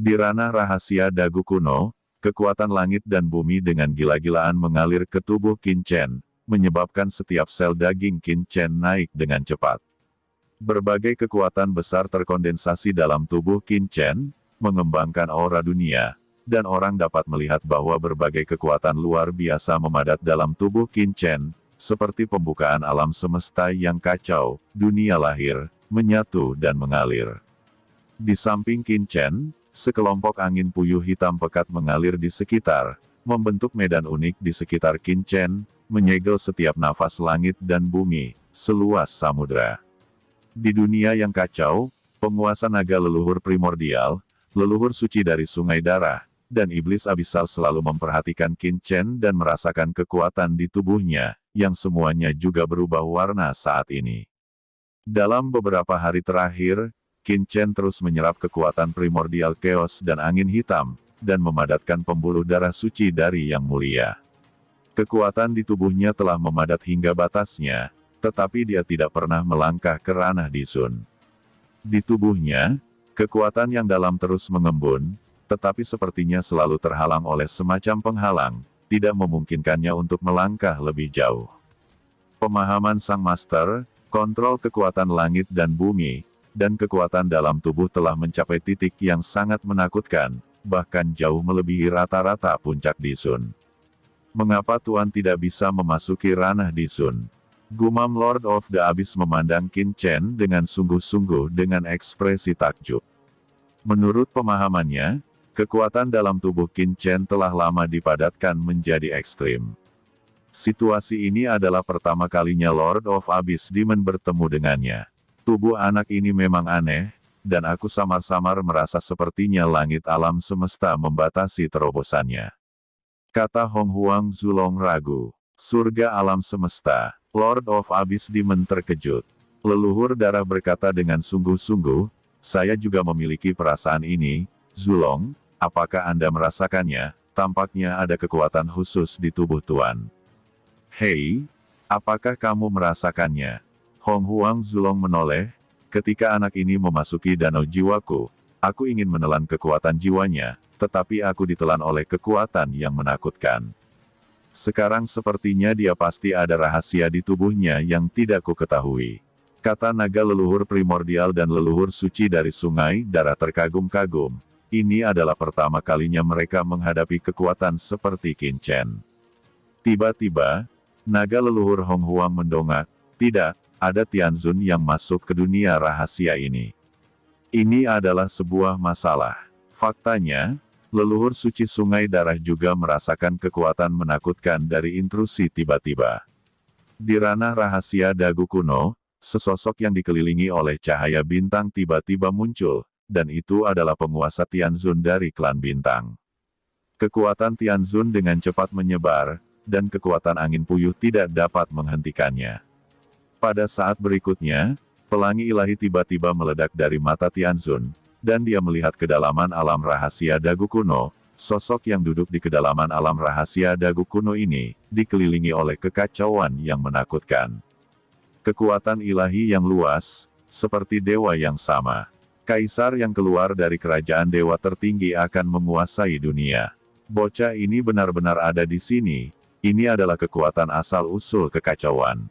Di ranah rahasia Dagu kuno, kekuatan langit dan bumi dengan gila-gilaan mengalir ke tubuh Qin Chen, menyebabkan setiap sel daging Qin Chen naik dengan cepat. Berbagai kekuatan besar terkondensasi dalam tubuh Qin Chen, mengembangkan aura dunia, dan orang dapat melihat bahwa berbagai kekuatan luar biasa memadat dalam tubuh Qin Chen, seperti pembukaan alam semesta yang kacau, dunia lahir, menyatu dan mengalir. Di samping Qin Chen, sekelompok angin puyuh hitam pekat mengalir di sekitar, membentuk medan unik di sekitar Qin Chen, menyegel setiap nafas langit dan bumi, seluas samudra. Di dunia yang kacau, penguasa naga leluhur primordial, leluhur suci dari sungai darah, dan iblis abisal selalu memperhatikan Qin Chen dan merasakan kekuatan di tubuhnya, yang semuanya juga berubah warna saat ini. Dalam beberapa hari terakhir, Qin Chen terus menyerap kekuatan primordial chaos dan angin hitam, dan memadatkan pembuluh darah suci dari yang mulia. Kekuatan di tubuhnya telah memadat hingga batasnya, tetapi dia tidak pernah melangkah ke ranah Disun. Di tubuhnya, kekuatan yang dalam terus mengembun, tetapi sepertinya selalu terhalang oleh semacam penghalang, tidak memungkinkannya untuk melangkah lebih jauh. Pemahaman Sang Master, kontrol kekuatan langit dan bumi, dan kekuatan dalam tubuh telah mencapai titik yang sangat menakutkan, bahkan jauh melebihi rata-rata puncak Disun. Mengapa Tuan tidak bisa memasuki ranah Disun? Gumam Lord of the Abyss memandang Qin Chen dengan sungguh-sungguh dengan ekspresi takjub. Menurut pemahamannya, kekuatan dalam tubuh Qin Chen telah lama dipadatkan menjadi ekstrim. Situasi ini adalah pertama kalinya Lord of Abyss Demon bertemu dengannya. Tubuh anak ini memang aneh, dan aku samar-samar merasa sepertinya langit alam semesta membatasi terobosannya. Kata Hong Huang Zulong ragu. Surga alam semesta. Lord of Abyss Demon terkejut. Leluhur darah berkata dengan sungguh-sungguh, saya juga memiliki perasaan ini, Zulong, apakah Anda merasakannya? Tampaknya ada kekuatan khusus di tubuh Tuan. Hei, apakah kamu merasakannya? Hong Huang Zulong menoleh, ketika anak ini memasuki danau jiwaku, aku ingin menelan kekuatan jiwanya, tetapi aku ditelan oleh kekuatan yang menakutkan. Sekarang sepertinya dia pasti ada rahasia di tubuhnya yang tidak ku ketahui. Kata naga leluhur primordial dan leluhur suci dari sungai darah terkagum-kagum. Ini adalah pertama kalinya mereka menghadapi kekuatan seperti Qin Chen. Tiba-tiba, naga leluhur Hong Huang mendongak, tidak, ada Tianzun yang masuk ke dunia rahasia ini. Ini adalah sebuah masalah. Faktanya, leluhur suci sungai darah juga merasakan kekuatan menakutkan dari intrusi tiba-tiba. Di ranah rahasia Dagu kuno, sesosok yang dikelilingi oleh cahaya bintang tiba-tiba muncul, dan itu adalah penguasa Tianzun dari klan bintang. Kekuatan Tianzun dengan cepat menyebar, dan kekuatan angin puyuh tidak dapat menghentikannya. Pada saat berikutnya, pelangi ilahi tiba-tiba meledak dari mata Tianzun, dan dia melihat kedalaman alam rahasia Dagu kuno. Sosok yang duduk di kedalaman alam rahasia Dagu kuno ini, dikelilingi oleh kekacauan yang menakutkan. Kekuatan ilahi yang luas, seperti dewa yang sama. Kaisar yang keluar dari kerajaan dewa tertinggi akan menguasai dunia. Bocah ini benar-benar ada di sini, ini adalah kekuatan asal-usul kekacauan.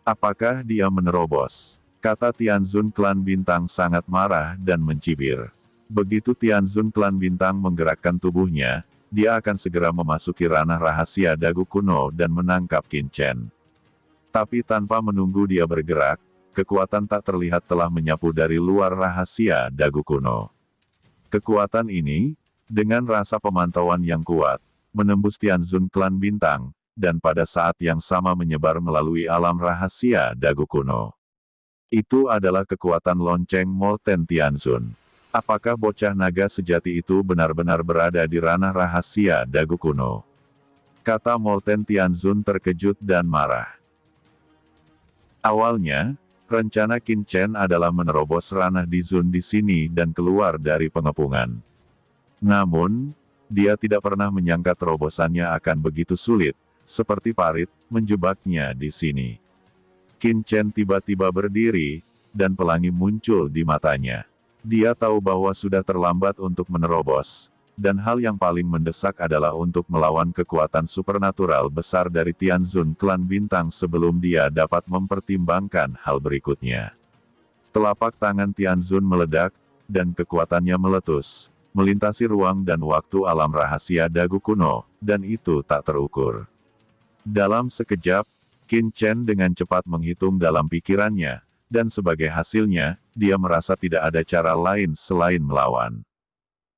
Apakah dia menerobos? Kata Tianzun klan bintang sangat marah dan mencibir. Begitu Tianzun klan bintang menggerakkan tubuhnya, dia akan segera memasuki ranah rahasia Dagu kuno dan menangkap Qin Chen. Tapi tanpa menunggu dia bergerak, kekuatan tak terlihat telah menyapu dari luar rahasia Dagu kuno. Kekuatan ini, dengan rasa pemantauan yang kuat, menembus Tianzun klan bintang, dan pada saat yang sama menyebar melalui alam rahasia Dagu kuno. Itu adalah kekuatan lonceng Molten Tianzun. Apakah bocah naga sejati itu benar-benar berada di ranah rahasia Dagu kuno? Kata Molten Tianzun terkejut dan marah. Awalnya, rencana Qin Chen adalah menerobos ranah Dizun di sini dan keluar dari pengepungan. Namun, dia tidak pernah menyangka terobosannya akan begitu sulit, seperti parit, menjebaknya di sini. Qin Chen tiba-tiba berdiri, dan pelangi muncul di matanya. Dia tahu bahwa sudah terlambat untuk menerobos, dan hal yang paling mendesak adalah untuk melawan kekuatan supernatural besar dari Tianzun Klan Bintang sebelum dia dapat mempertimbangkan hal berikutnya. Telapak tangan Tianzun meledak, dan kekuatannya meletus, melintasi ruang dan waktu alam rahasia dagu kuno, dan itu tak terukur. Dalam sekejap, Qin Chen dengan cepat menghitung dalam pikirannya, dan sebagai hasilnya, dia merasa tidak ada cara lain selain melawan.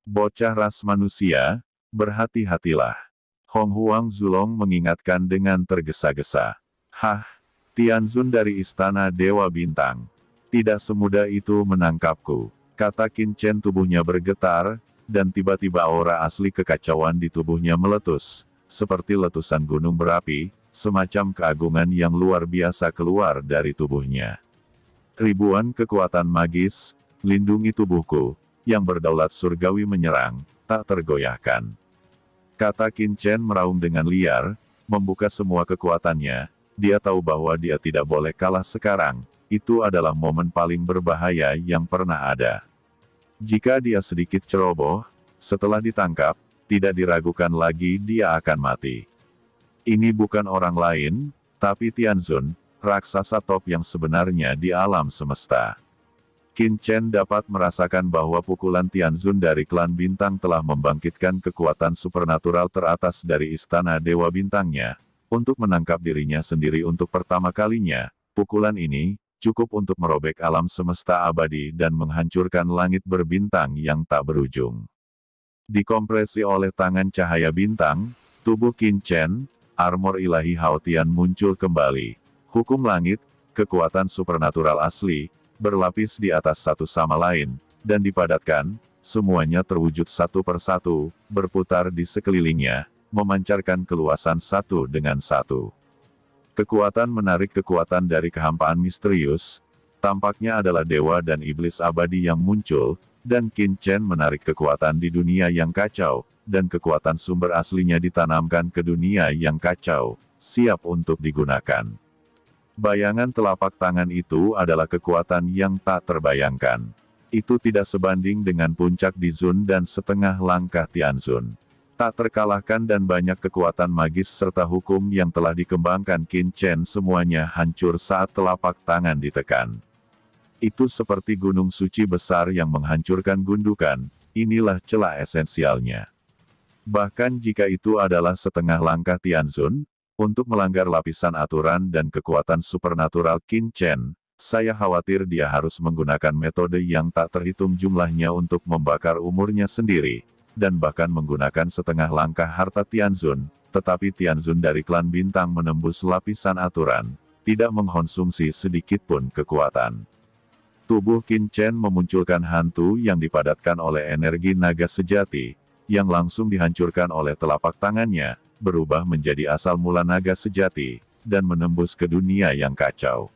Bocah ras manusia, berhati-hatilah. Hong Huang Zulong mengingatkan dengan tergesa-gesa. Hah, Tianzun dari Istana Dewa Bintang. Tidak semudah itu menangkapku, kata Qin Chen. Tubuhnya bergetar, dan tiba-tiba aura asli kekacauan di tubuhnya meletus, seperti letusan gunung berapi, semacam keagungan yang luar biasa keluar dari tubuhnya. Ribuan kekuatan magis, lindungi tubuhku, yang berdaulat surgawi menyerang, tak tergoyahkan. Kata Qin Chen meraung dengan liar, membuka semua kekuatannya. Dia tahu bahwa dia tidak boleh kalah sekarang, itu adalah momen paling berbahaya yang pernah ada. Jika dia sedikit ceroboh, setelah ditangkap, tidak diragukan lagi dia akan mati. Ini bukan orang lain, tapi Tianzun, raksasa top yang sebenarnya di alam semesta. Qin Chen dapat merasakan bahwa pukulan Tianzun dari Klan Bintang telah membangkitkan kekuatan supernatural teratas dari Istana Dewa Bintangnya. Untuk menangkap dirinya sendiri untuk pertama kalinya, pukulan ini cukup untuk merobek alam semesta abadi dan menghancurkan langit berbintang yang tak berujung. Dikompresi oleh tangan cahaya bintang, tubuh Qin Chen, armor ilahi Haotian muncul kembali. Hukum langit, kekuatan supernatural asli, berlapis di atas satu sama lain, dan dipadatkan, semuanya terwujud satu persatu, berputar di sekelilingnya, memancarkan keluasan satu dengan satu. Kekuatan menarik kekuatan dari kehampaan misterius, tampaknya adalah dewa dan iblis abadi yang muncul, dan Qin Chen menarik kekuatan di dunia yang kacau, dan kekuatan sumber aslinya ditanamkan ke dunia yang kacau, siap untuk digunakan. Bayangan telapak tangan itu adalah kekuatan yang tak terbayangkan. Itu tidak sebanding dengan puncak di Zun dan setengah langkah Tianzun. Tak terkalahkan dan banyak kekuatan magis serta hukum yang telah dikembangkan Qin Chen semuanya hancur saat telapak tangan ditekan. Itu seperti gunung suci besar yang menghancurkan gundukan, inilah celah esensialnya. Bahkan jika itu adalah setengah langkah Tianzun, untuk melanggar lapisan aturan dan kekuatan supernatural Qin Chen, saya khawatir dia harus menggunakan metode yang tak terhitung jumlahnya untuk membakar umurnya sendiri, dan bahkan menggunakan setengah langkah harta Tianzun, tetapi Tianzun dari Klan Bintang menembus lapisan aturan, tidak mengkonsumsi sedikit pun kekuatan. Tubuh Qin Chen memunculkan hantu yang dipadatkan oleh energi naga sejati, yang langsung dihancurkan oleh telapak tangannya, berubah menjadi asal mula naga sejati, dan menembus ke dunia yang kacau.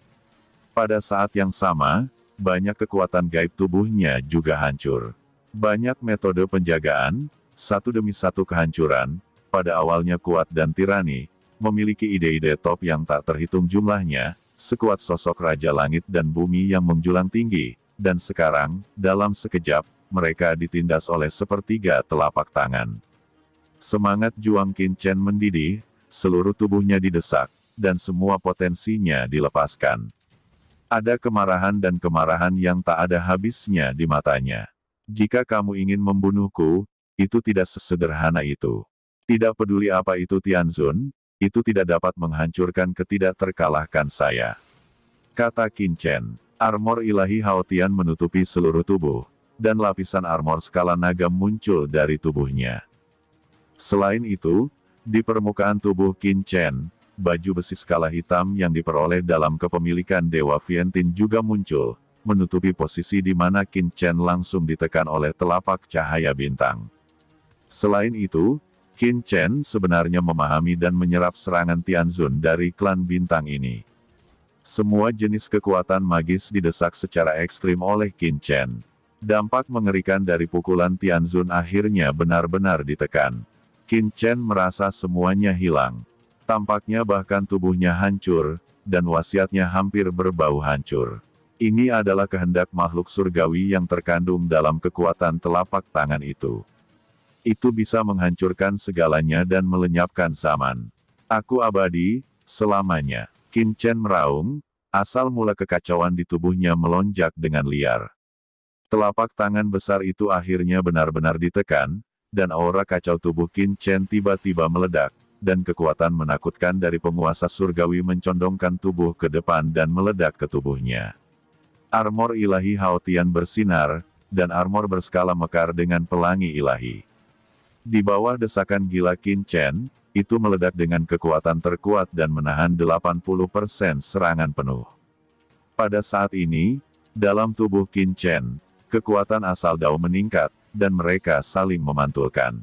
Pada saat yang sama, banyak kekuatan gaib tubuhnya juga hancur. Banyak metode penjagaan, satu demi satu kehancuran, pada awalnya kuat dan tirani, memiliki ide-ide top yang tak terhitung jumlahnya, sekuat sosok Raja Langit dan Bumi yang menjulang tinggi, dan sekarang, dalam sekejap, mereka ditindas oleh sepertiga telapak tangan. Semangat juang Qin Chen mendidih, seluruh tubuhnya didesak, dan semua potensinya dilepaskan. Ada kemarahan dan kemarahan yang tak ada habisnya di matanya. Jika kamu ingin membunuhku, itu tidak sesederhana itu. Tidak peduli apa itu Tianzun, itu tidak dapat menghancurkan ketidakterkalahkan saya. Kata Qin Chen, armor ilahi Haotian menutupi seluruh tubuh, dan lapisan armor skala naga muncul dari tubuhnya. Selain itu, di permukaan tubuh Qin Chen, baju besi skala hitam yang diperoleh dalam kepemilikan Dewa Vientin juga muncul, menutupi posisi di mana Qin Chen langsung ditekan oleh telapak cahaya bintang. Selain itu, Qin Chen sebenarnya memahami dan menyerap serangan Tianzun dari Klan Bintang ini. Semua jenis kekuatan magis didesak secara ekstrim oleh Qin Chen. Dampak mengerikan dari pukulan Tianzun akhirnya benar-benar ditekan. Qin Chen merasa semuanya hilang. Tampaknya bahkan tubuhnya hancur, dan wasiatnya hampir berbau hancur. Ini adalah kehendak makhluk surgawi yang terkandung dalam kekuatan telapak tangan itu. Itu bisa menghancurkan segalanya dan melenyapkan zaman. Aku abadi, selamanya. Qin Chen meraung, asal mula kekacauan di tubuhnya melonjak dengan liar. Telapak tangan besar itu akhirnya benar-benar ditekan, dan aura kacau tubuh Qin Chen tiba-tiba meledak, dan kekuatan menakutkan dari penguasa surgawi mencondongkan tubuh ke depan dan meledak ke tubuhnya. Armor ilahi Haotian bersinar, dan armor berskala mekar dengan pelangi ilahi. Di bawah desakan gila Qin Chen, itu meledak dengan kekuatan terkuat dan menahan 80% serangan penuh. Pada saat ini, dalam tubuh Qin Chen, kekuatan asal Dao meningkat, dan mereka saling memantulkan.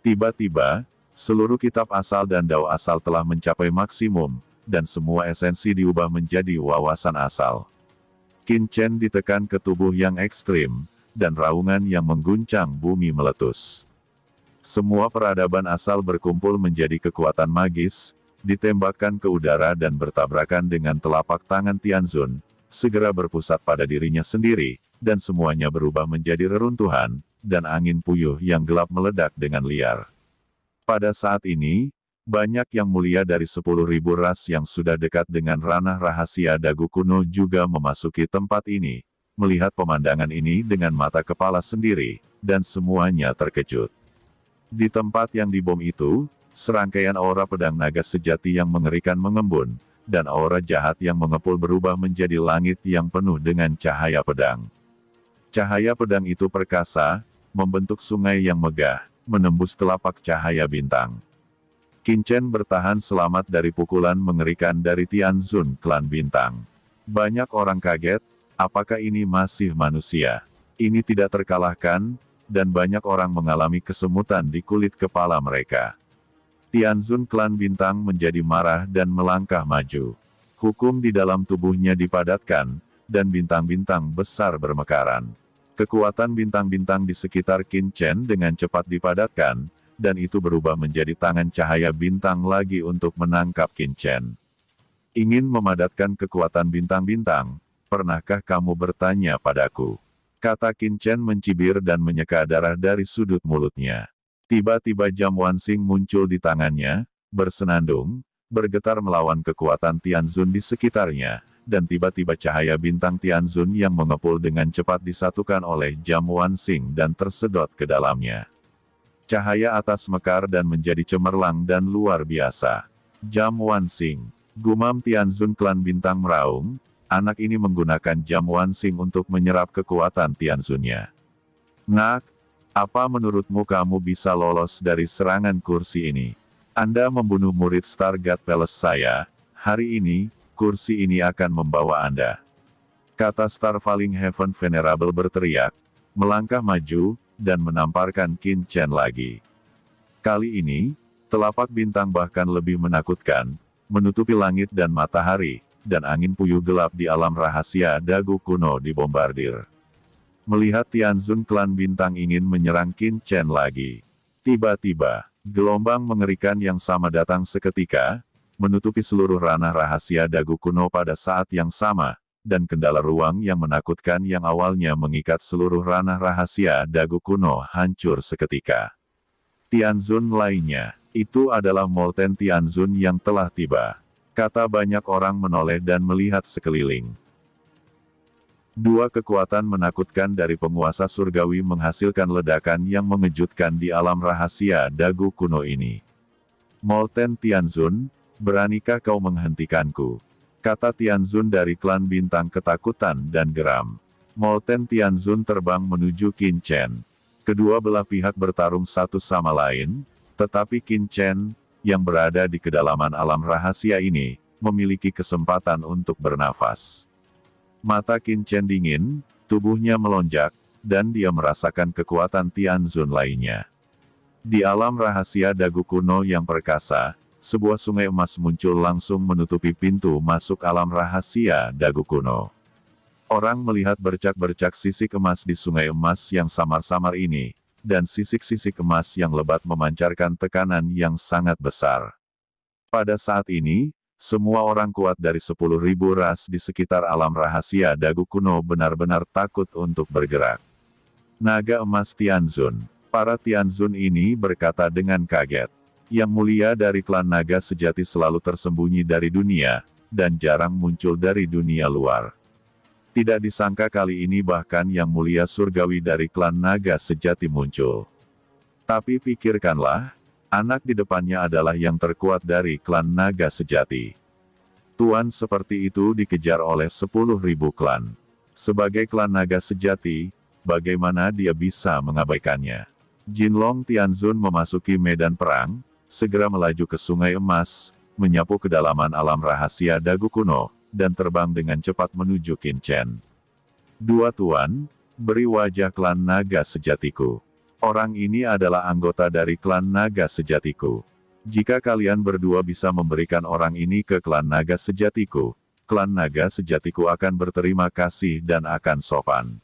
Tiba-tiba, seluruh kitab asal dan Dao asal telah mencapai maksimum, dan semua esensi diubah menjadi wawasan asal. Qin Chen ditekan ke tubuh yang ekstrim, dan raungan yang mengguncang bumi meletus. Semua peradaban asal berkumpul menjadi kekuatan magis, ditembakkan ke udara dan bertabrakan dengan telapak tangan Tianzun, segera berpusat pada dirinya sendiri, dan semuanya berubah menjadi reruntuhan, dan angin puyuh yang gelap meledak dengan liar. Pada saat ini, banyak yang mulia dari 10.000 ras yang sudah dekat dengan ranah rahasia Dagu kuno juga memasuki tempat ini, melihat pemandangan ini dengan mata kepala sendiri, dan semuanya terkejut. Di tempat yang dibom itu, serangkaian aura pedang naga sejati yang mengerikan mengembun, dan aura jahat yang mengepul berubah menjadi langit yang penuh dengan cahaya pedang. Cahaya pedang itu perkasa, membentuk sungai yang megah, menembus telapak cahaya bintang. Qin Chen bertahan selamat dari pukulan mengerikan dari Tianzun klan bintang. Banyak orang kaget, apakah ini masih manusia? Ini tidak terkalahkan, dan banyak orang mengalami kesemutan di kulit kepala mereka. Tianzun klan bintang menjadi marah dan melangkah maju. Hukum di dalam tubuhnya dipadatkan, dan bintang-bintang besar bermekaran. Kekuatan bintang-bintang di sekitar Qin Chen dengan cepat dipadatkan, dan itu berubah menjadi tangan cahaya bintang lagi untuk menangkap Qin Chen. Ingin memadatkan kekuatan bintang-bintang, pernahkah kamu bertanya padaku? Kata Qin Chen mencibir dan menyeka darah dari sudut mulutnya. Tiba-tiba Jam Wansing muncul di tangannya, bersenandung, bergetar melawan kekuatan Tianzun di sekitarnya, dan tiba-tiba cahaya bintang Tianzun yang mengepul dengan cepat disatukan oleh Jam Wansing dan tersedot ke dalamnya. Cahaya atas mekar dan menjadi cemerlang dan luar biasa. Jam Wansing. Gumam Tianzun klan bintang meraung, anak ini menggunakan Jam Wansing untuk menyerap kekuatan Tianzunnya. Nak, apa menurutmu kamu bisa lolos dari serangan kursi ini? Anda membunuh murid Star God Palace saya, hari ini, kursi ini akan membawa Anda. Kata Starfaling Heaven Venerable berteriak, melangkah maju, dan menamparkan Qin Chen lagi. Kali ini, telapak bintang bahkan lebih menakutkan, menutupi langit dan matahari, dan angin puyuh gelap di alam rahasia Dagu kuno dibombardir. Melihat Tianzun klan bintang ingin menyerang Qin Chen lagi. Tiba-tiba, gelombang mengerikan yang sama datang seketika, menutupi seluruh ranah rahasia Dagu kuno pada saat yang sama, dan kendala ruang yang menakutkan yang awalnya mengikat seluruh ranah rahasia Dagu kuno hancur seketika. Tianzun lainnya, itu adalah Molten Tianzun yang telah tiba. Kata banyak orang menoleh dan melihat sekeliling. Dua kekuatan menakutkan dari penguasa surgawi menghasilkan ledakan yang mengejutkan di alam rahasia Dagu kuno ini. Molten Tianzun, beranikah kau menghentikanku? Kata Tianzun dari klan bintang ketakutan dan geram. Molten Tianzun terbang menuju Qin Chen. Kedua belah pihak bertarung satu sama lain, tetapi Qin Chen, yang berada di kedalaman alam rahasia ini, memiliki kesempatan untuk bernafas. Mata Qin Chen dingin, tubuhnya melonjak, dan dia merasakan kekuatan Tianzun lainnya. Di alam rahasia Dagu kuno yang perkasa, sebuah sungai emas muncul langsung menutupi pintu masuk alam rahasia Dagu kuno. Orang melihat bercak-bercak sisik emas di sungai emas yang samar-samar ini, dan sisik-sisik emas yang lebat memancarkan tekanan yang sangat besar. Pada saat ini, semua orang kuat dari 10.000 ras di sekitar alam rahasia Dagu kuno benar-benar takut untuk bergerak. Naga emas Tianzun. Para Tianzun ini berkata dengan kaget. Yang mulia dari klan naga sejati selalu tersembunyi dari dunia, dan jarang muncul dari dunia luar. Tidak disangka kali ini bahkan yang mulia surgawi dari klan naga sejati muncul. Tapi pikirkanlah, anak di depannya adalah yang terkuat dari klan naga sejati. Tuan seperti itu dikejar oleh 10.000 klan. Sebagai klan naga sejati, bagaimana dia bisa mengabaikannya? Jinlong Tianzun memasuki medan perang, segera melaju ke Sungai Emas, menyapu kedalaman alam rahasia Dagu kuno, dan terbang dengan cepat menuju Qin Chen. Dua tuan, beri wajah klan naga sejatiku. Orang ini adalah anggota dari klan naga sejatiku. Jika kalian berdua bisa memberikan orang ini ke klan naga sejatiku, klan naga sejatiku akan berterima kasih dan akan sopan.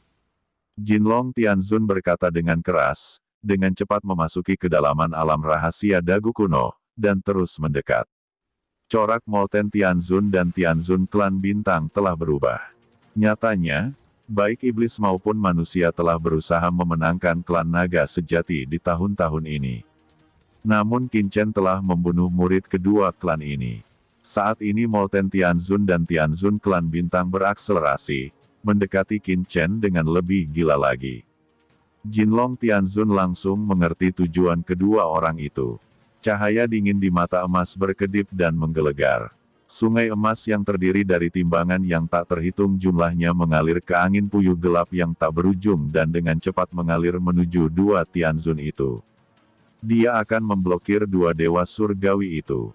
Jinlong Tianzun berkata dengan keras, dengan cepat memasuki kedalaman alam rahasia Dagu kuno, dan terus mendekat. Corak Molten Tianzun dan Tianzun klan bintang telah berubah. Nyatanya, baik iblis maupun manusia telah berusaha memenangkan klan naga sejati di tahun-tahun ini. Namun Qin Chen telah membunuh murid kedua klan ini. Saat ini Molten Tianzun dan Tianzun klan bintang berakselerasi, mendekati Qin Chen dengan lebih gila lagi. Jinlong Tianzun langsung mengerti tujuan kedua orang itu. Cahaya dingin di mata emas berkedip dan menggelegar. Sungai emas yang terdiri dari timbangan yang tak terhitung jumlahnya mengalir ke angin puyuh gelap yang tak berujung dan dengan cepat mengalir menuju dua Tianzun itu. Dia akan memblokir dua dewa surgawi itu.